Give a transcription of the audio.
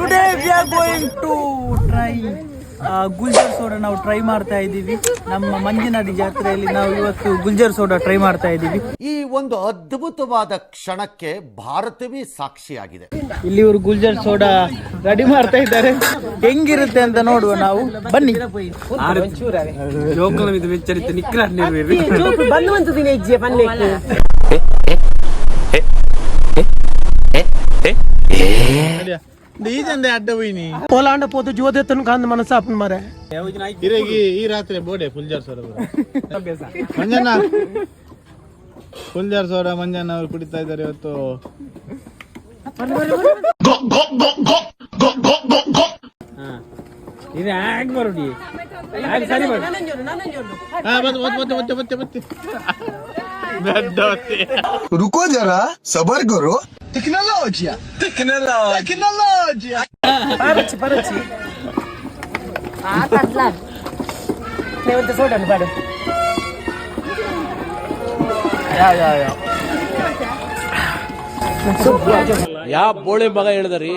Today we are going to try Gulzar soda ನಾವು try ಮಾಡ್ತಾ ಇದ್ದೀವಿ. ನಮ್ಮ ಮಂಜಿನದಿ ಜಾತ್ರೆಯಲ್ಲಿ ನಾವು ಇವತ್ತು ಗುಲ್ಜರ್ ಸೋಡಾ ಟ್ರೈ ಮಾಡ್ತಾ ಇದ್ದೀವಿ. ಈ ಒಂದು ಅದ್ಭುತವಾದ ಕ್ಷಣಕ್ಕೆ ಭಾರತವೇ ಸಾಕ್ಷಿಯಾಗಿದೆ. ಇಲ್ಲಿ ಇವರು ಗುಲ್ಜರ್ ಸೋಡಾ ರೆಡಿ ಮಾಡ್ತಾ ಇದ್ದಾರೆ. ಹೆಂಗಿರುತ್ತೆ ಅಂತ ನೋಡುವ ನಾವು. ಬನ್ನಿ. పోలాండ పోతూ జ్యోతిను కాంది మన సాపన్ మరే ఈ రాత్రి ಬೋಡೆ ಫುಲ್ಜರ್ ಸೋಡಾ ಮಂಜಣ್ಣ ಫುಲ್ಜರ್ ಸೋಡಾ ಮಂಜಣ್ಣ ಅವರು ಕುಡಿತಾ ಇದ್ದಾರೆ ಇವತ್ತು. ಇದು ಹ್ಯಾಗ್ ಬರೋಡಿ ಸರಿ रुको जरा सबर करो. పరచి లేవంత చూడండి పాడు ಯಾವ ಬೋಳೆ ಮಗ ಹೇಳಿದ್ರಿ